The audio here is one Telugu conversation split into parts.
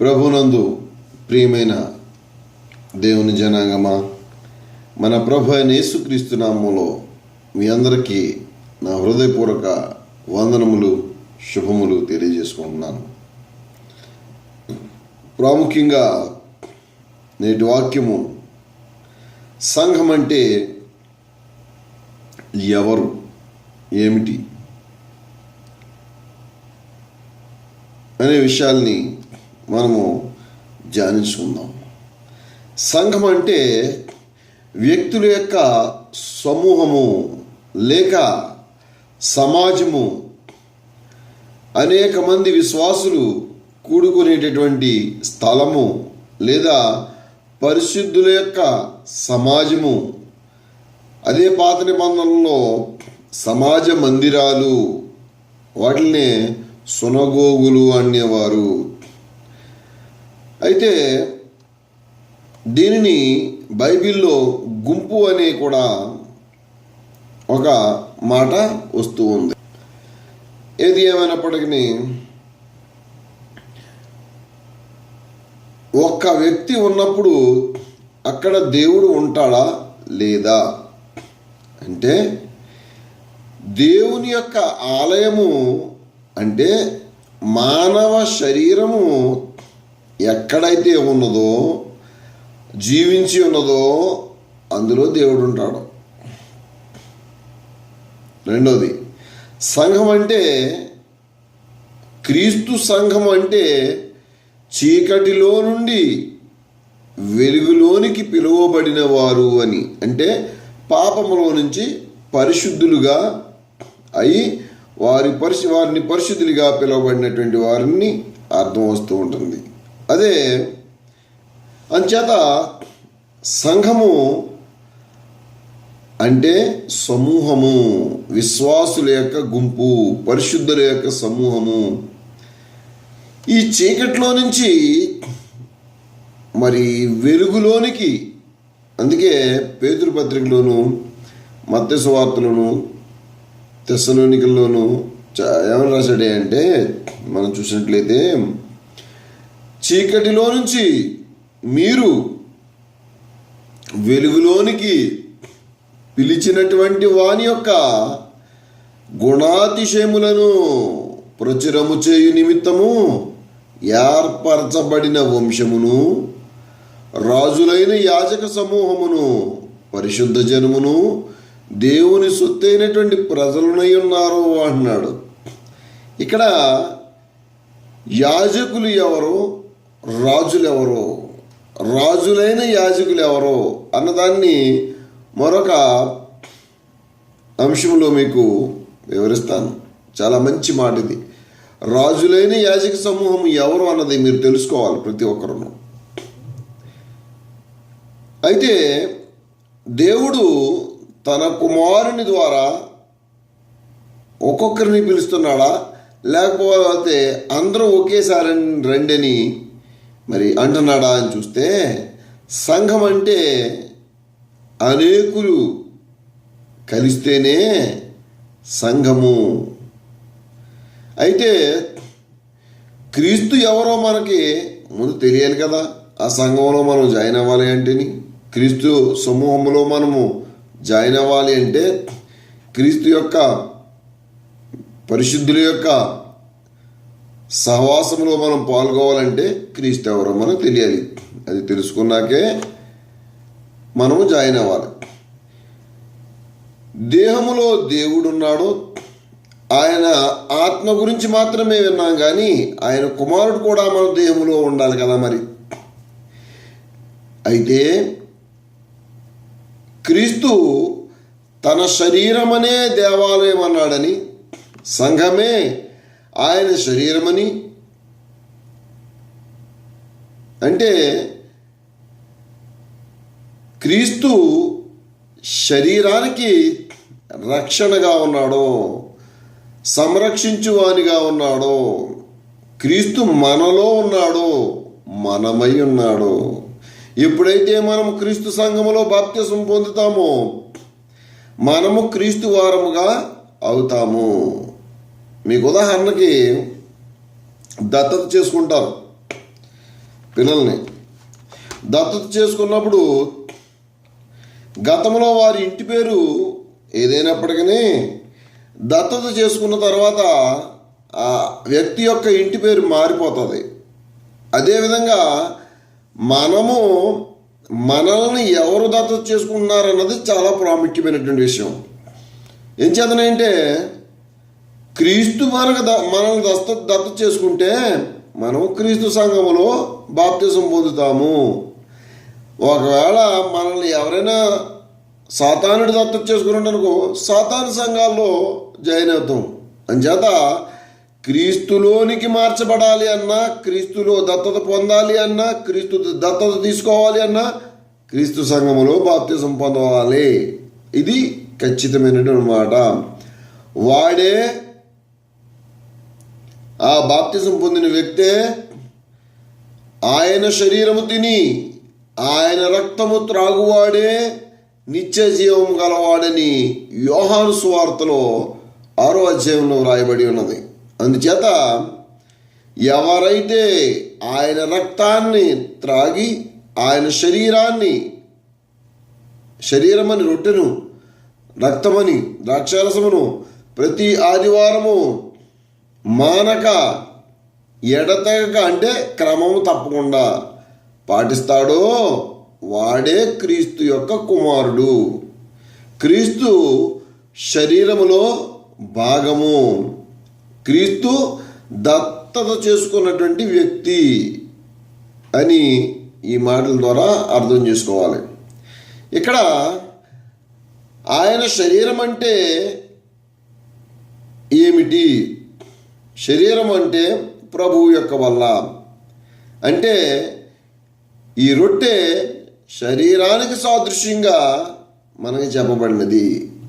ప్రభునందు ప్రియమైన దేవుని జనాంగమా, మన ప్రభు అయిన యేసుక్రీస్తు నామములో మీ అందరికీ నా హృదయపూర్వక వందనములు, శుభములు తెలియజేసుకుంటున్నాను. ప్రాముఖ్యంగా నేటి వాక్యము సంఘం అంటే ఎవరు, ఏమిటి అనే విషయాల్ని మనము ధ్యానించుకుందాం. సంఘం అంటే వ్యక్తుల యొక్క సమూహము లేక సమాజము, అనేక మంది విశ్వాసులు కూడుకునేటటువంటి స్థలము లేదా పరిశుద్ధుల యొక్క సమాజము. అదే పాత నిబంధనలో సమాజ మందిరాలు, వాటినే సునగోగులు అనేవారు. అయితే దీనిని బైబిల్లో గుంపు అనే కూడా ఒక మాట వస్తూ ఉంది. ఏది ఏమైనప్పటికీ ఒక్క వ్యక్తి ఉన్నప్పుడు అక్కడ దేవుడు ఉంటాడా లేదా అంటే, దేవుని యొక్క ఆలయము అంటే మానవ శరీరము ఎక్కడైతే ఉన్నదో, జీవించి ఉన్నదో అందులో దేవుడు ఉంటాడు. రెండోది, సంఘం అంటే క్రీస్తు సంఘం అంటే చీకటిలో నుండి వెలుగులోనికి పిలువబడిన వారు అని, అంటే పాపములో నుంచి పరిశుద్ధులుగా అయి వారిని పరిశుద్ధులుగా పిలువబడినటువంటి వారిని అర్థం వస్తూ ఉంటుంది. అదే అంచేత సంఘము అంటే సమూహము, విశ్వాసుల యొక్క గుంపు, పరిశుద్ధుల యొక్క సమూహము. ఈ చీకట్లో నుంచి మరి వెలుగులోనికి, అందుకే పేతురు పత్రికలోను, మత్తయి సువార్తలోను, తెస్సలోనికల్లోను ఏమని రాశాడే అంటే, మనం చూసినట్లయితే, చీకటిలో నుంచి మీరు వెలుగులోనికి పిలిచినటువంటి వాని యొక్క గుణాతిశయములను ప్రచురము చేయు నిమిత్తము ఏర్పరచబడిన వంశమును, రాజులైన యాజక సమూహమును, పరిశుద్ధ జనమును, దేవుని సొత్తైనటువంటి ప్రజలునై ఉన్నారు అంటున్నాడు. ఇక్కడ యాజకులు ఎవరో, రాజులు ఎవరో, రాజులైన యాజకులు ఎవరో అన్నదాన్ని మరొక అంశంలో మీకు వివరిస్తాను. చాలా మంచి మాట ఇది. రాజులైన యాజక సమూహం ఎవరు అన్నది మీరు తెలుసుకోవాలి ప్రతి ఒక్కరును. అయితే దేవుడు తన కుమారుని ద్వారా ఒక్కొక్కరిని పిలుస్తున్నాడా, లేకపోతే అందరూ ఒకేసారి రండని మరి అంటున్నాడా అని చూస్తే, సంఘం అంటే అనేకులు కలిస్తేనే సంఘము. అయితే క్రీస్తు ఎవరో మనకి ముందు తెలియాలి కదా. ఆ సంఘంలో మనం జాయిన్ అవ్వాలి అంటేని, క్రీస్తు సమూహంలో మనము జాయిన్ అవ్వాలి అంటే, క్రీస్తు యొక్క పరిశుద్ధుల యొక్క సహవాసంలో మనం పాల్గొవాలంటే క్రీస్తు ఎవరో మనకు తెలియాలి. అది తెలుసుకున్నాకే మనము జాయిన్ అవ్వాలి. దేహములో దేవుడున్నాడు. ఆయన ఆత్మ గురించి మాత్రమే విన్నాం, కానీ ఆయన కుమారుడు కూడా మన దేహములో ఉండాలి కదా. మరి అయితే క్రీస్తు తన శరీరమనే దేవాలయం అన్నాడని, సంఘమే ఆయన శరీరమని, అంటే క్రీస్తు శరీరానికి రక్షణగా ఉన్నాడో, సంరక్షించువానిగా ఉన్నాడో, క్రీస్తు మనలో ఉన్నాడో, మనమై ఉన్నాడో. ఎప్పుడైతే మనం క్రీస్తు సంఘములో బాప్తిసం పొందుతామో మనము క్రీస్తు వారముగా అవుతాము. మీకు ఉదాహరణకి దత్తత చేసుకుంటారు. పిల్లల్ని దత్తత చేసుకున్నప్పుడు గతంలో వారి ఇంటి పేరు ఏదైనప్పటికీ దత్తత చేసుకున్న తర్వాత ఆ వ్యక్తి యొక్క ఇంటి పేరు మారిపోతుంది. అదేవిధంగా మనల్ని ఎవరు దత్తత చేసుకుంటున్నారన్నది చాలా ప్రాముఖ్యమైనటువంటి విషయం. ఏం చేతనంటే క్రీస్తు మనల్ని దత్తత చేసుకుంటే మనం క్రీస్తు సంఘములో బాప్తిజం పొందుతాము. ఒకవేళ మనల్ని ఎవరైనా సాతానుడి దత్తత చేసుకున్నాడనుకో సాతాను సంఘాల్లో జాయిన్ అవుతాం. అంచేత క్రీస్తులోనికి మార్చబడాలి అన్నా, క్రీస్తులో దత్తత పొందాలి అన్నా, క్రీస్తు దత్తత తీసుకోవాలి అన్నా క్రీస్తు సంఘములో బాప్తిజం పొందవాలి. ఇది ఖచ్చితమైనటువంటి మాట. వాడే ఆ బాప్తిజం పొందిన వ్యక్తే ఆయన శరీరము తిని ఆయన రక్తము త్రాగువాడే నిత్య జీవం గలవాడని యోహాను సువార్తలో 6వ అధ్యాయంలో వ్రాయబడి ఉన్నది. అందుచేత ఎవరైతే ఆయన రక్తాన్ని త్రాగి ఆయన శరీరమని రొట్టెను, రక్తమని ద్రాక్షారసమును ప్రతి ఆదివారము మానక ఎడతెగక అంటే క్రమము తప్పకుండా పాటిస్తాడో వాడే క్రీస్తు యొక్క కుమారుడు. క్రీస్తు శరీరములో భాగము, క్రీస్తు దత్తత చేసుకున్నటువంటి వ్యక్తి అని ఈ మాటల ద్వారా అర్థం చేసుకోవాలి. ఇక్కడ ఆయన శరీరం అంటే ఏమిటి? శరీరం అంటే ప్రభువు యొక్క వల్ల. అంటే ఈ రొట్టె శరీరానికి సాదృశ్యంగా మనకి చెప్పబడినది.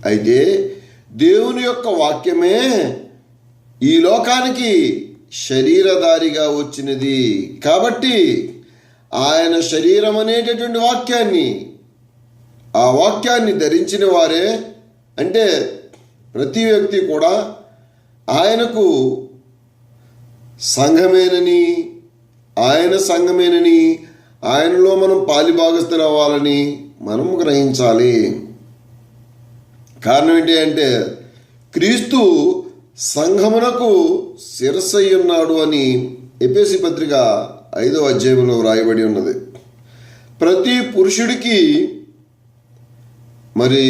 అయితే దేవుని యొక్క వాక్యమే ఈ లోకానికి శరీరధారిగా వచ్చినది. కాబట్టి ఆయన శరీరం అనేటటువంటి వాక్యాన్ని, ఆ వాక్యాన్ని ధరించిన వారే అంటే ప్రతి వ్యక్తి కూడా ఆయనకు సంఘమేనని, ఆయన సంఘమేనని, ఆయనలో మనం పాలిభాగస్తులు అవ్వాలని మనం గ్రహించాలి. కారణం ఏంటి అంటే క్రీస్తు సంఘమునకు శిరస్సై ఉన్నాడు అని ఎఫెసీ పత్రిక 5వ అధ్యాయంలో వ్రాయబడి ఉన్నది. ప్రతి పురుషుడికి మరి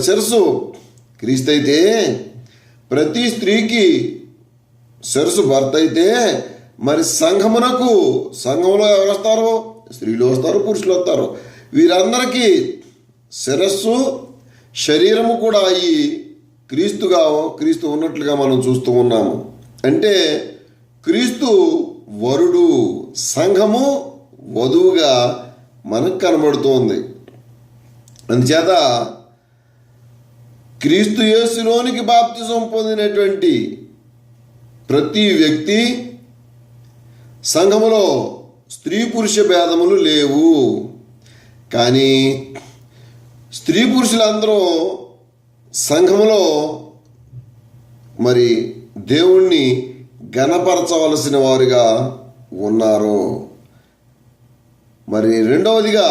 శిరస్సు క్రీస్తు అయితే, ప్రతి స్త్రీకి శిరస్సు భర్త అయితే, మరి సంఘంలో ఎవరు వస్తారో? స్త్రీలు వస్తారు, పురుషులు వస్తారు. వీరందరికీ శిరస్సు శరీరము కూడా ఈ క్రీస్తు ఉన్నట్లుగా మనం చూస్తూ ఉన్నాము. అంటే క్రీస్తు వరుడు, సంఘము వధువుగా మనకు కనబడుతోంది. అందుచేత క్రీస్తు యేసులోనికి బాప్తిజం పొందినటువంటి ప్రతి వ్యక్తి సంఘములో స్త్రీ పురుష భేదములు లేవు. కానీ స్త్రీ పురుషులందరూ సంఘములో మరి దేవుణ్ణి ఘనపరచవలసిన వారుగా ఉన్నారు. మరి రెండవదిగా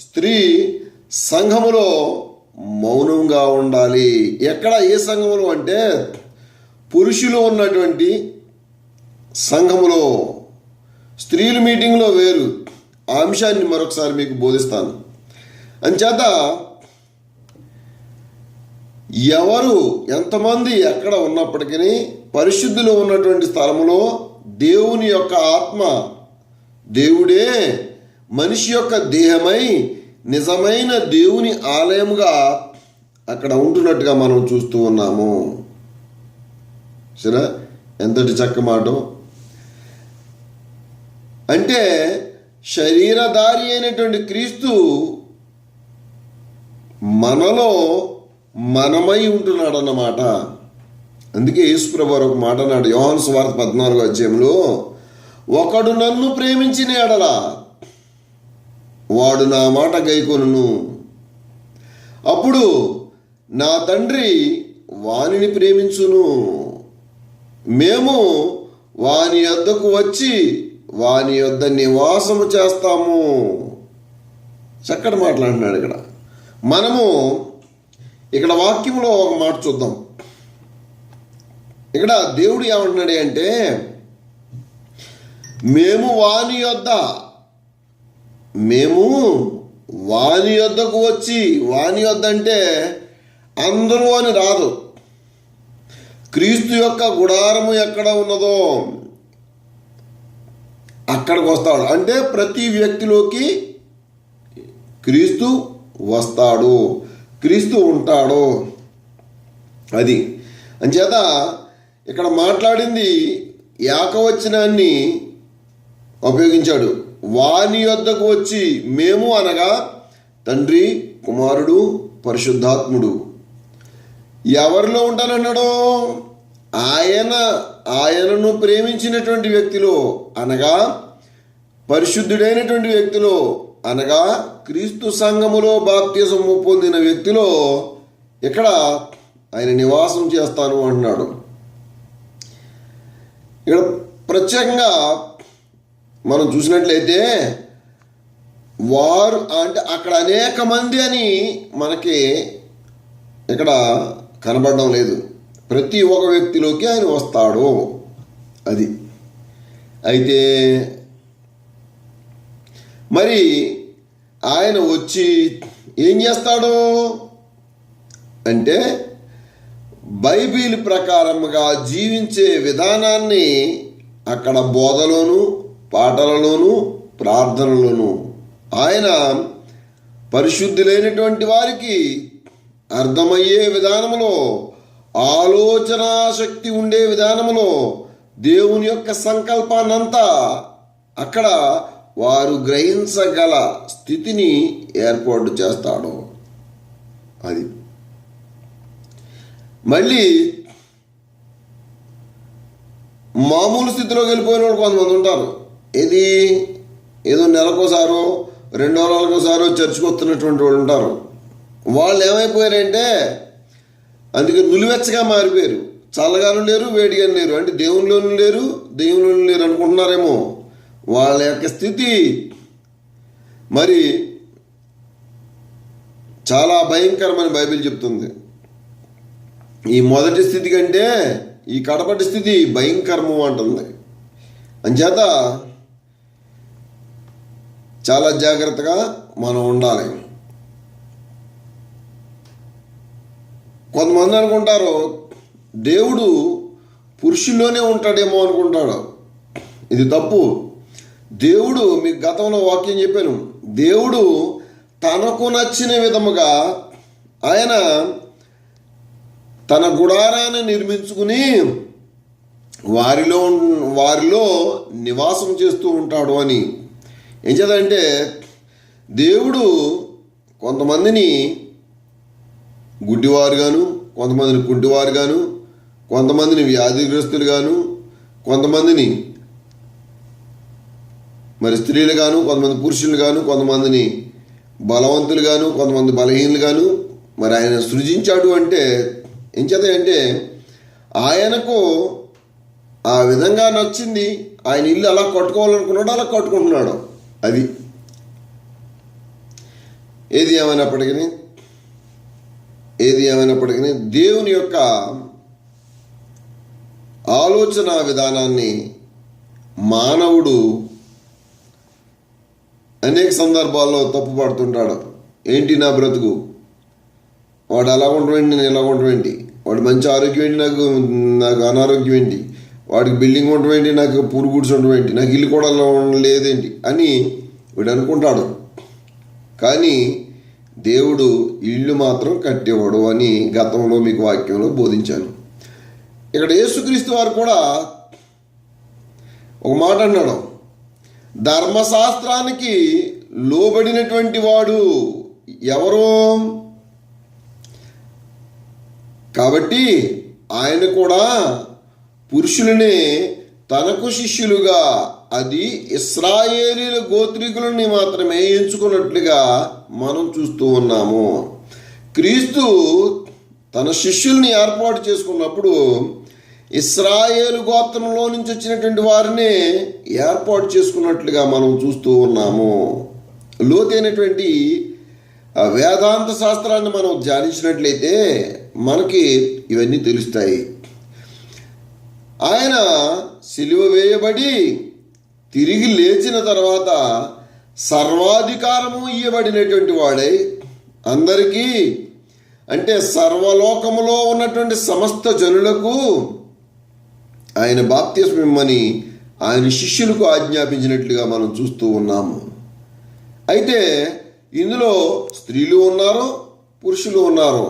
స్త్రీ సంఘములో మౌనంగా ఉండాలి. ఎక్కడ? ఏ సంఘములో అంటే పురుషులు ఉన్నటువంటి సంఘములో. స్త్రీల మీటింగ్లో వేరు. ఆ అంశాన్ని మరొకసారి మీకు బోధిస్తాను. అంచేత ఎవరు ఎంతమంది ఎక్కడ ఉన్నప్పటికీ పరిశుద్ధులు ఉన్నటువంటి స్థలములో దేవుని యొక్క ఆత్మ, దేవుడే మనిషి యొక్క దేహమై నిజమైన దేవుని ఆలయముగా అక్కడ ఉంటున్నట్టుగా మనం చూస్తూ ఉన్నాము. సరే, ఎంతటి చక్క మాట. అంటే శరీరధారి అయినటువంటి క్రీస్తు మనలో మనమై ఉంటున్నాడు అన్నమాట. అందుకే యేసుప్రభు ఒక మాట అన్నాడు యోహాను సువార్త 14వ అధ్యాయంలో, ఒకడు నన్ను ప్రేమించిన ఎడల వాడు నా మాట గైకొనును, అప్పుడు నా తండ్రి వానిని ప్రేమించును. మేము వాని యొద్దకు వచ్చి వాని యొద్ద నివాసము చేస్తాము. చక్కటి మాట్లాడుతున్నాడు ఇక్కడ. మనము ఇక్కడ వాక్యంలో ఒక మాట చూద్దాం. ఇక్కడ దేవుడు ఏమంటున్నాడు అంటే, మేము వాని యొద్దకు వచ్చి, వాని యొద్ద అంటే అందరూ అని రాదు. క్రీస్తు యొక్క గుడారము ఎక్కడ ఉన్నదో అక్కడికి వస్తాడు. అంటే ప్రతి వ్యక్తిలోకి క్రీస్తు వస్తాడు, క్రీస్తు ఉంటాడు. అది అంచేత ఇక్కడ మాట్లాడింది ఏకవచనాన్ని ఉపయోగించాడు. వాని యొద్దకు వచ్చి, మేము అనగా తండ్రి, కుమారుడు, పరిశుద్ధాత్ముడు. ఎవరిలో ఉంటానన్నాడో? ఆయనను ప్రేమించినటువంటి వ్యక్తిలో, అనగా పరిశుద్ధుడైనటువంటి వ్యక్తిలో, అనగా క్రీస్తు సంఘములో బాప్తిసము పొందిన వ్యక్తిలో ఇక్కడ ఆయన నివాసం చేస్తాను అంటున్నాడు. ఇక్కడ ప్రత్యేకంగా మనం చూసినట్లయితే వారు అంటే అక్కడ అనేక మంది అని మనకి ఇక్కడ కనబడడం లేదు. ప్రతి ఒక్క వ్యక్తిలోకి ఆయన వస్తాడు. అది అయితే మరి ఆయన వచ్చి ఏం చేస్తాడు అంటే, బైబిల్ ప్రకారముగా జీవించే విధానాన్ని అక్కడ బోధలోను, పాటలలోను, ప్రార్థనలోను ఆయన పరిశుద్ధులైనటువంటి వారికి అర్థమయ్యే విధానంలో, ఆలోచన శక్తి ఉండే విధానంలో దేవుని యొక్క సంకల్పాన్నంతా అక్కడ వారు గ్రహించగల స్థితిని ఏర్పాటు చేస్తాడు. అది మళ్ళీ మామూలు స్థితిలోకి వెళ్ళిపోయిన వాళ్ళు కొంతమంది ఉంటారు. ఏదో నెలకోసారో 2 వారాలకోసారో చర్చికి వస్తున్నటువంటి వాళ్ళు ఉంటారు. వాళ్ళు ఏమైపోయారంటే అందుకే నులివెచ్చగా మారిపోయారు. చల్లగాను లేరు, వేడిగాను లేరు. అంటే దేవునిలోనూ లేరు, దేవునిలోనూ లేరు అనుకుంటున్నారేమో. వాళ్ళ యొక్క స్థితి మరి చాలా భయంకరమని బైబిల్ చెప్తుంది. ఈ మొదటి స్థితి కంటే ఈ కడపటి స్థితి భయంకరము అంటుంది. అంచేత చాలా జాగ్రత్తగా మనం ఉండాలి. కొంతమంది అనుకుంటారు దేవుడు పురుషుల్లోనే ఉంటాడేమో అనుకుంటాడు. ఇది తప్పు. దేవుడు, మీకు గతంలో వాక్యం చెప్పాను, దేవుడు తనకు నచ్చిన విధముగా ఆయన తన గుడారాన్ని నిర్మించుకుని వారిలో నివాసం చేస్తూ ఉంటాడు అని. ఏం చేద్దంటే దేవుడు కొంతమందిని గుడ్డివారుగాను, కొంతమందిని కుంటివారుగాను, కొంతమందిని వ్యాధిగ్రస్తులుగాను, కొంతమందిని మరి స్త్రీలుగాను, కొంతమంది పురుషులుగాను, కొంతమందిని బలవంతులుగాను, కొంతమంది బలహీనులుగాను మరి ఆయన సృజించాడు. అంటే ఏం చేత అంటే ఆయనకు ఆ విధంగా నచ్చింది. ఆయన ఇల్లు అలా కట్టుకోవాలనుకున్నాడు, అలా కట్టుకుంటున్నాడు. అది ఏది ఏమైనప్పటికీ దేవుని యొక్క ఆలోచన విధానాన్ని మానవుడు అనేక సందర్భాల్లో తప్పుపడుతుంటాడు. ఏంటి నా బ్రతుకు, వాడు అలా ఉండవేంటి, నేను ఇలా ఉండవేంటి, వాడు మంచి ఆరోగ్యం ఏంటి, నాకు అనారోగ్యం ఏంటి, వాడికి బిల్డింగ్ ఉండవేంటి, నాకు పురుగుడ్స్ ఉండవేంటి, నాకు ఇల్లు కూడా లేదేంటి అని వీడు అనుకుంటాడు. కానీ దేవుడు ఇల్లు మాత్రం కట్టేవాడు అని గతంలో మీకు వాక్యంలో బోధించాను. ఇక్కడ యేసుక్రీస్తు వారు కూడా ఒక మాట అన్నాడు, ధర్మశాస్త్రానికి లోబడినటువంటి వాడు ఎవరో, కాబట్టి ఆయన కూడా పురుషులనే తనకు శిష్యులుగా, అది ఇశ్రాయేలీల గోత్రికులని మాత్రమే ఎంచుకున్నట్లుగా మనం చూస్తూ ఉన్నాము. క్రీస్తు తన శిష్యుల్ని ఏర్పాటు చేసుకున్నప్పుడు ఇశ్రాయేలు గోత్రంలో నుంచి వచ్చినటువంటి వారిని ఏర్పాటు చేసుకున్నట్లుగా మనం చూస్తూ ఉన్నాము. లోతైనటువంటి వేదాంత శాస్త్రాన్ని మనం ధ్యానించినట్లయితే మనకి ఇవన్నీ తెలుస్తాయి. ఆయన సిలువ వేయబడి తిరిగి లేచిన తర్వాత సర్వాధికారము ఇవ్వబడినటువంటి వాడై అందరికీ, అంటే సర్వలోకములో ఉన్నటువంటి సమస్త జనులకు ఆయన బాప్తిస్మం ఇమ్మని ఆయన శిష్యులకు ఆజ్ఞాపించినట్లుగా మనం చూస్తూ ఉన్నాము. అయితే ఇందులో స్త్రీలు ఉన్నారు, పురుషులు ఉన్నారు.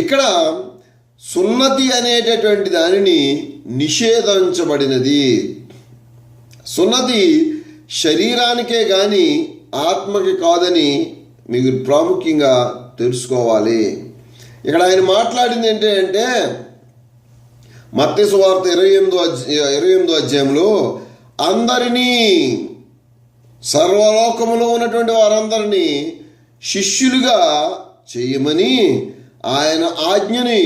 ఇక్కడ సున్నతి అనేటటువంటి దానిని నిషేధించబడినది. సున్నతి శరీరానికే కానీ ఆత్మకి కాదని మీకు ప్రాముఖ్యంగా తెలుసుకోవాలి. ఇక్కడ ఆయన మాట్లాడింది ఏంటంటే మత్తయి సువార్త 28వ అధ్యాయంలో అందరినీ, సర్వలోకములో ఉన్నటువంటి వారందరినీ శిష్యులుగా చేయమని, ఆయన ఆజ్ఞని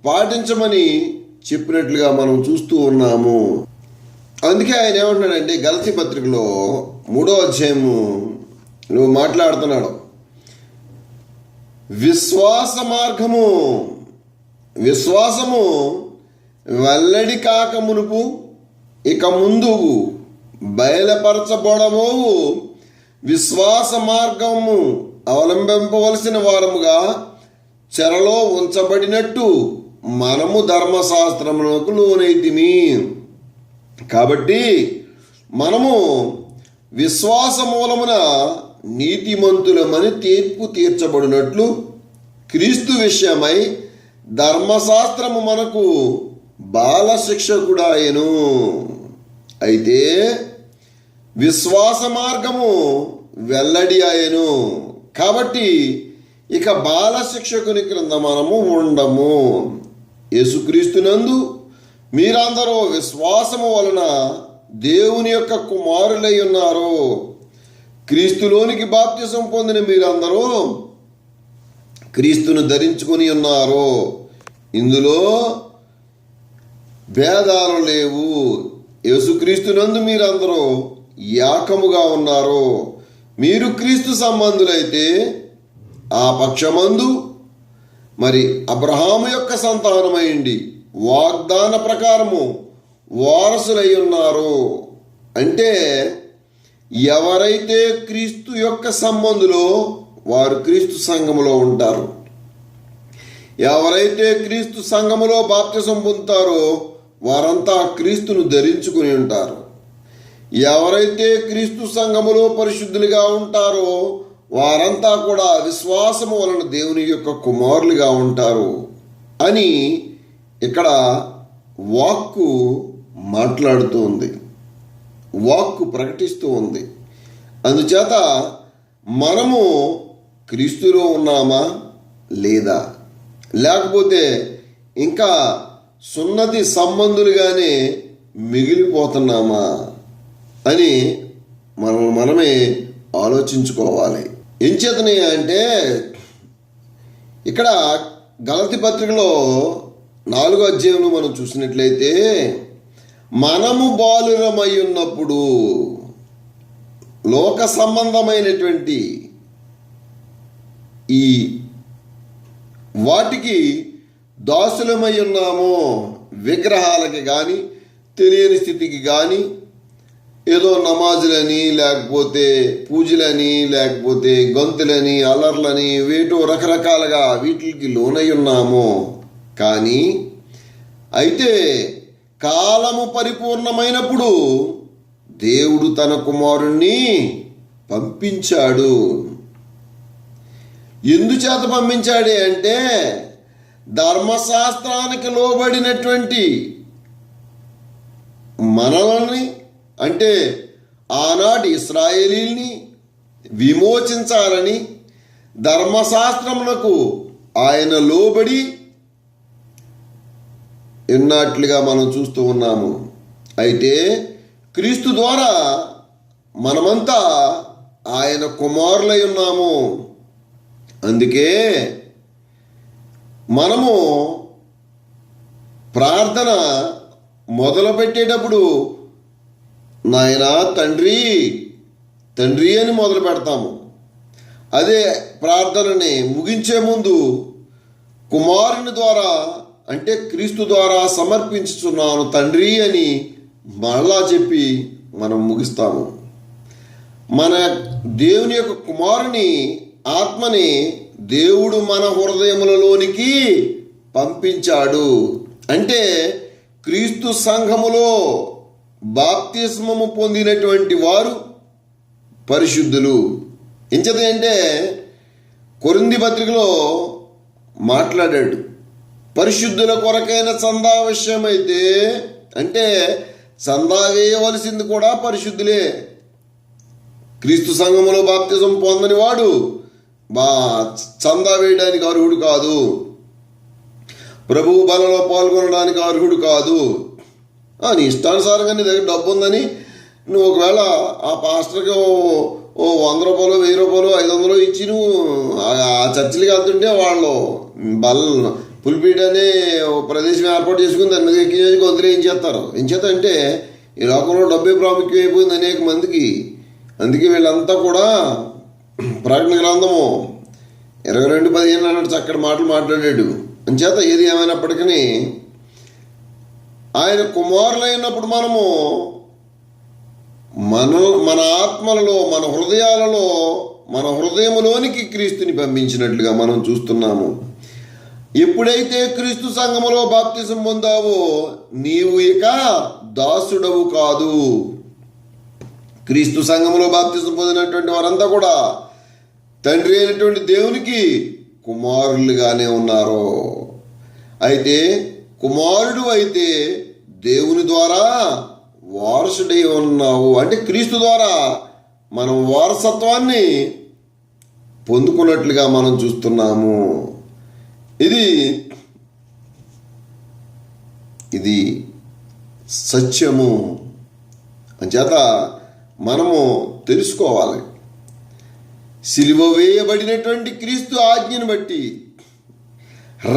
పాటించమని చెప్పినట్లుగా మనం చూస్తూ ఉన్నాము. అందుకే ఆయన ఏమంటున్నాడంటే గలతీ పత్రికలో 3వ అధ్యాయము నువ్వు మాట్లాడుతున్నాడు, విశ్వాసము వెల్లడి కాక మునుపు ఇక ముందు బయలుపరచబడబోవు విశ్వాస మార్గము అవలంబింపవలసిన వారముగా చెరలో ఉంచబడినట్టు మనము ధర్మశాస్త్రమునకు లోనైతిమి. కాబట్టి మనము విశ్వాస మూలమున నీతిమంతులమని తీర్పు తీర్చబడినట్లు క్రీస్తు విషయమై ధర్మశాస్త్రము మనకు బాల శిక్షకుడాయను. అయితే విశ్వాస మార్గము వెల్లడి ఆయను. కాబట్టి ఇక బాల శిక్షకుని క్రింద మనము ఉండము. యేసుక్రీస్తునందు మీరందరూ విశ్వాసము వలన దేవుని యొక్క కుమారులై ఉన్నారు. క్రీస్తులోనికి బాప్తిసం పొందిన మీరందరూ క్రీస్తును ధరించుకొని ఉన్నారు. ఇందులో భేదాలు లేవు. యేసుక్రీస్తునందు మీరందరూ ఏకముగా ఉన్నారు. మీరు క్రీస్తు సంబంధులైతే ఆ పక్షమందు మరి అబ్రహాము యొక్క సంతానమైండి వాగ్దాన ప్రకారము వారసులై ఉన్నారు. అంటే ఎవరైతే క్రీస్తు యొక్క సంబంధులో వారు క్రీస్తు సంఘములో ఉంటారు. ఎవరైతే క్రీస్తు సంఘములో బాప్తిసం పొందుతారో వారంతా క్రీస్తును ధరించుకుని ఉంటారు. ఎవరైతే క్రీస్తు సంఘములో పరిశుద్ధులుగా ఉంటారో వారంతా కూడా విశ్వాసము వలన దేవుని యొక్క కుమారులుగా ఉంటారు అని ఇక్కడ వాక్కు మాట్లాడుతూ ఉంది, వాక్కు ప్రకటిస్తూ ఉంది. అందుచేత మనము క్రీస్తులో ఉన్నామా లేదా, లేకపోతే ఇంకా సున్నతి సంబంధులుగానే మిగిలిపోతున్నామా అని మనమే ఆలోచించుకోవాలి. ఎంచేతనే అంటే ఇక్కడ గలతీ పత్రికలో 4వ అధ్యాయంలో మనం చూసినట్లయితే మనము బాలురమై ఉన్నప్పుడు లోక సంబంధమైనటువంటి ఈ వాటికి దాసులమై ఉన్నాము. విగ్రహాలకి కానీ తెలియని స్థితికి కానీ ఏదో నమాజులని లేకపోతే పూజలని లేకపోతే గొంతులని అలర్లని వీటో రకరకాలుగా వీటికి లోనై ఉన్నాము. కానీ అయితే కాలము పరిపూర్ణమైనప్పుడు దేవుడు తన కుమారుణ్ణి పంపించాడు. ఎందుచేత పంపించాడే అంటే ధర్మశాస్త్రానికి లోబడినటువంటి మనల్ని, అంటే ఆనాటి ఇశ్రాయేలీల్ని విమోచించాలని ధర్మశాస్త్రమునకు ఆయన లోబడి ఎన్నట్లుగా మనం చూస్తూ ఉన్నాము. అయితే క్రీస్తు ద్వారా మనమంతా ఆయన కుమారులై ఉన్నాము. అందుకే మనము ప్రార్థన మొదలుపెట్టేటప్పుడు నాయనా తండ్రి తండ్రి అని మొదలు పెడతాము. అదే ప్రార్థనని ముగించే ముందు కుమారుని ద్వారా అంటే క్రీస్తు ద్వారా సమర్పించుచున్నాను తండ్రి అని మరలా చెప్పి మనం ముగిస్తాము. మన దేవుని యొక్క కుమారుని ఆత్మని దేవుడు మన హృదయములలోనికి పంపించాడు. అంటే క్రీస్తు సంఘములో బాప్తిస్మము పొందినటువంటి వారు పరిశుద్ధులు. ఎంచేత అంటే కొరింథీ పత్రికలో మాట్లాడాడు, పరిశుద్ధుల కొరకైన చందా విషయమైతే అంటే చందా వేయవలసింది కూడా పరిశుద్ధులే. క్రీస్తు సంఘములో బాప్తిజం పొందని వాడు చందా వేయడానికి అర్హుడు కాదు, ప్రభువు బలలో పాల్గొనడానికి అర్హుడు కాదు. నీ ఇష్టానుసారంగా నీ దగ్గర డబ్బు ఉందని నువ్వు ఒకవేళ ఆ పాస్టర్కి ఓ 100 రూపాయలు 1000 రూపాయలు 500 ఇచ్చి నువ్వు ఆ చర్చిలకి వెళ్తుంటే వాళ్ళు పులిపీట అనే ప్రదేశం ఏర్పాటు చేసుకుని దాని మీద ఎక్కించేసి గొంతులు ఏం చేస్తారు. ఏం చేత అంటే ఈ లోకంలో డబ్బే ప్రాముఖ్యం అయిపోయింది అనేక మందికి. అందుకే వీళ్ళంతా కూడా ప్రకటన గ్రంథము 22:15 అన్నట్టు చక్కటి మాటలు మాట్లాడాడు. అంచేత ఏది ఏమైనప్పటికీ ఆయన కుమారులైనప్పుడు మనము మన ఆత్మలలో మన హృదయాలలో మన హృదయములోనికి క్రీస్తుని పంపించినట్లుగా మనం చూస్తున్నాము. ఎప్పుడైతే క్రీస్తు సంఘములో బాప్తిసం పొందావో నీవు ఇక దాసుడవు కాదు. క్రీస్తు సంఘములో బాప్తిసం పొందినటువంటి వారంతా కూడా తండ్రి అయినటువంటి దేవునికి కుమారులుగానే ఉన్నారు. అయితే కుమారుడు అయితే దేవుని ద్వారా వారసుడై ఉన్నావు. అంటే క్రీస్తు ద్వారా మనం వారసత్వాన్ని పొందుకున్నట్లుగా మనం చూస్తున్నాము. ఇది సత్యము. అంచేత మనము తెలుసుకోవాలి, సిలువ వేయబడినటువంటి క్రీస్తు ఆజ్ఞను బట్టి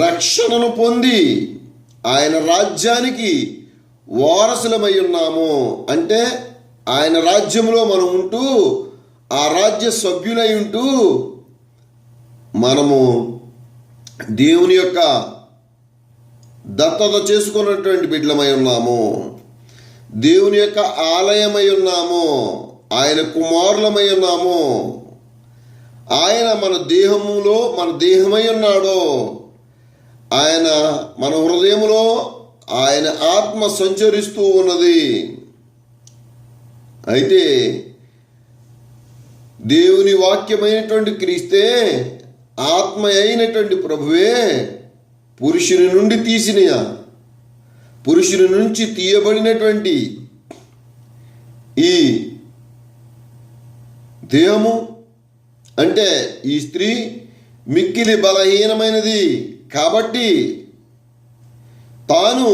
రక్షణను పొంది ఆయన రాజ్యానికి వారసులమై ఉన్నాము. అంటే ఆయన రాజ్యంలో మనం ఉంటూ ఆ రాజ్య సభ్యులై ఉంటూ మనము దేవుని యొక్క దత్తత చేసుకున్నటువంటి బిడ్డలమై ఉన్నాము, దేవుని యొక్క ఆలయమై ఉన్నాము, ఆయన కుమారులమై ఉన్నాము. ఆయన మన దేహములో మన దేహమై ఉన్నాడు. ఆయన మన హృదయములో ఆయన ఆత్మ సంచరిస్తూ ఉన్నది. అయితే దేవుని వాక్యమైనటువంటి క్రీస్తే ఆత్మ అయినటువంటి ప్రభువే పురుషుని నుంచి తీయబడినటువంటి ఈ దేహము అంటే ఈ స్త్రీ మిక్కిలి బలహీనమైనది కాబట్టి తాను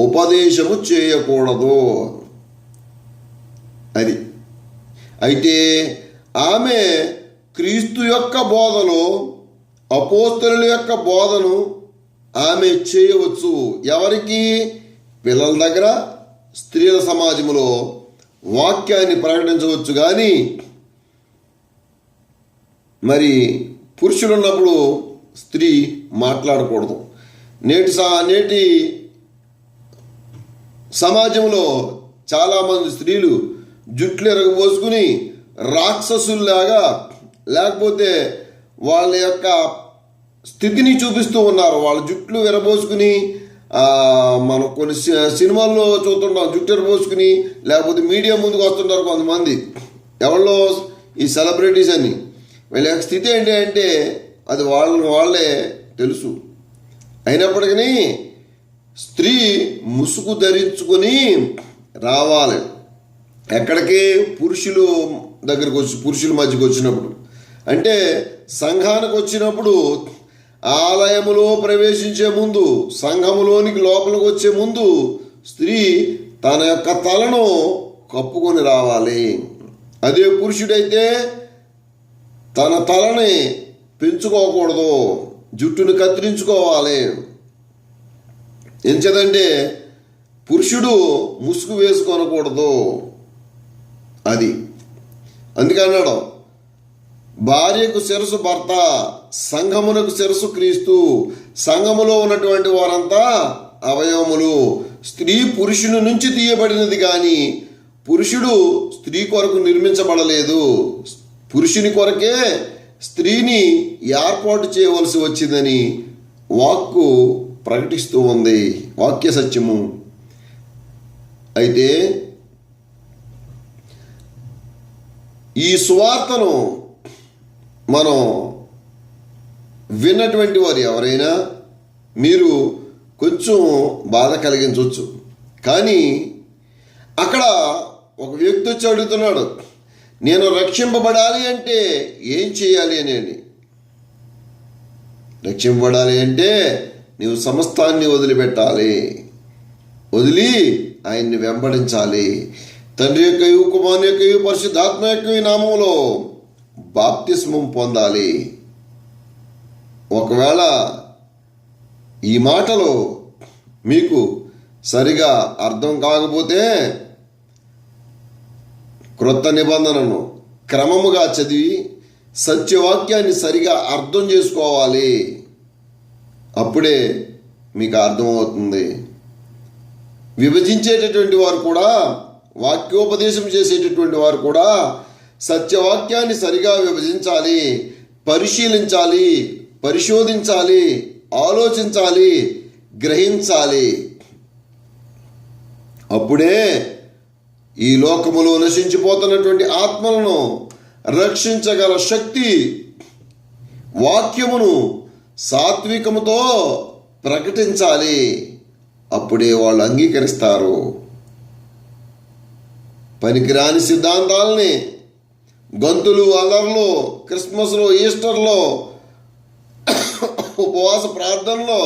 ఉపదేశము చేయకూడదు. అది అయితే ఆమె క్రీస్తు యొక్క బోధలో అపోస్తలుల యొక్క బోధను ఆమె చేయవచ్చు. ఎవరికి? పిల్లల దగ్గర, స్త్రీల సమాజంలో వాక్యాన్ని ప్రకటించవచ్చు. కానీ మరి పురుషులు ఉన్నప్పుడు స్త్రీ మాట్లాడకూడదు. నేటి సమాజంలో చాలామంది స్త్రీలు జుట్లు ఎరగబోసుకుని రాక్షసుల్లాగా లేకపోతే వాళ్ళ యొక్క స్థితిని చూపిస్తూ ఉన్నారు. వాళ్ళ జుట్లు ఎరబోసుకుని మనం కొన్ని సినిమాల్లో చూస్తుంటాం, జుట్టు ఎరబోసుకుని లేకపోతే మీడియా ముందుకు వస్తుంటారు కొంతమంది. ఎవరిలో ఈ సెలబ్రిటీస్ అని. వీళ్ళ యొక్క స్థితి ఏంటి అంటే అది వాళ్ళే తెలుసు. అయినప్పటికీ స్త్రీ ముసుగు ధరించుకొని రావాలి. ఎక్కడికి? పురుషుల మధ్యకి వచ్చినప్పుడు, అంటే సంఘానికి వచ్చినప్పుడు, ఆలయములో ప్రవేశించే ముందు, సంఘములోనికి లోపలికి వచ్చే ముందు స్త్రీ తన యొక్క తలను కప్పుకొని రావాలి. అదే పురుషుడైతే తన తలని పెంచుకోకూడదు, జుట్టును కత్తిరించుకోవాలి. ఎంచదంటే పురుషుడు ముసుగు వేసుకోనకూడదు. అది అందుకన్నాడు, భార్యకు శిరస్సు భర్త, సంఘమునకు శిరస్సు క్రీస్తు, సంఘములో ఉన్నటువంటి వారంతా అవయవములు. స్త్రీ పురుషుని నుంచి తీయబడినది కానీ పురుషుడు స్త్రీ కొరకు నిర్మించబడలేదు. పురుషుని కొరకే స్త్రీని ఏర్పాటు చేయవలసి వచ్చిందని వాక్కు ప్రకటిస్తూ ఉంది, వాక్య సత్యము. అయితే ఈ సువార్తను మనం విన్నటువంటి వారు ఎవరైనా మీరు కొంచెం బాధ కలిగించవచ్చు. కానీ అక్కడ ఒక వ్యక్తి వచ్చి అడుగుతున్నాడు, నేను రక్షింపబడాలి అంటే ఏం చేయాలి అని. రక్షింపబడాలి అంటే నీవు సమస్తాన్ని వదిలిపెట్టాలి, వదిలి ఆయన్ని వెంబడించాలి. తండ్రి యొక్కయు కుమారుని యొక్కయు పరిశుద్ధాత్మ యొక్క నామములో బాప్తిస్మం పొందాలి. ఒకవేళ ఈ మాటలు మీకు సరిగా అర్థం కాకపోతే క్రొత్త నిబంధనను క్రమముగా చదివి సత్యవాక్యాన్ని సరిగా అర్థం చేసుకోవాలి. అప్పుడే మీకు అర్థమవుతుంది. విభజించేటటువంటి వారు కూడా, వాక్యోపదేశం చేసేటటువంటి వారు కూడా సత్యవాక్యాన్ని సరిగా విభజించాలి, పరిశీలించాలి, పరిశోధించాలి, ఆలోచించాలి, గ్రహించాలి. అప్పుడే ఈ లోకములో నశించిపోతున్నటువంటి ఆత్మలను రక్షించగల శక్తి వాక్యమును సాత్వికముతో ప్రకటించాలి. అప్పుడే వాళ్ళు అంగీకరిస్తారు. పనికిరాని సిద్ధాంతాలని గంతులు, అల్లర్లు, క్రిస్మస్లో, ఈస్టర్లో, ఉపవాస ప్రార్థనలో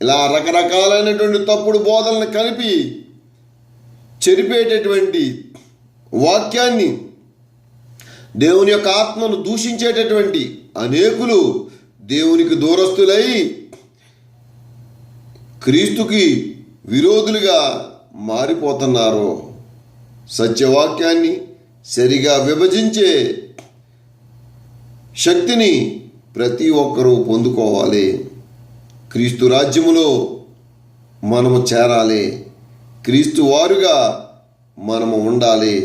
ఇలా రకరకాలైనటువంటి తప్పుడు బోధనలు కలిపి చెరిపేటటువంటి వాక్యాన్ని, దేవుని యొక్క ఆత్మను దూషించేటటువంటి అనేకులు దేవునికి దూరస్తులై క్రీస్తుకి విరోధులుగా మారిపోతున్నారు. సత్యవాక్యాన్ని సరిగా విభజించే శక్తిని ప్రతి ఒక్కరూ పొందుకోవాలి. క్రీస్తు రాజ్యములో మనము చేరాలి. క్రీస్తు వారుగా మనము ఉండాలి.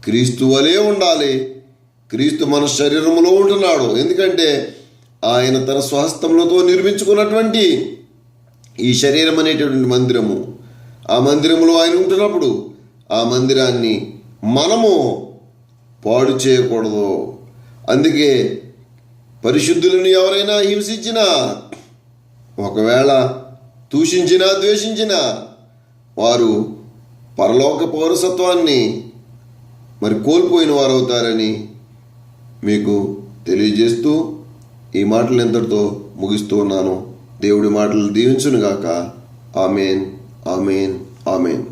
క్రీస్తు వలే ఉండాలి. క్రీస్తు మన శరీరములో ఉంటున్నాడు. ఎందుకంటే ఆయన తన స్వహస్తములతో నిర్మించుకున్నటువంటి ఈ శరీరం అనేటటువంటి మందిరము, ఆ మందిరములో ఆయన ఉంటున్నప్పుడు ఆ మందిరాన్ని మనము పాడు చేయకూడదు. అందుకే పరిశుద్ధులను ఎవరైనా హింసించినా, ఒకవేళ దూషించినా, ద్వేషించినా వారు పరలోక పౌరసత్వాన్ని మరి కోల్పోయిన వారు అవుతారని మీకు తెలియజేస్తూ ఈ మాటలు ఎంతటితో ముగిస్తూ ఉన్నాను. దేవుడి మాటలు దీవించునుగాక. Amen, amen, amen.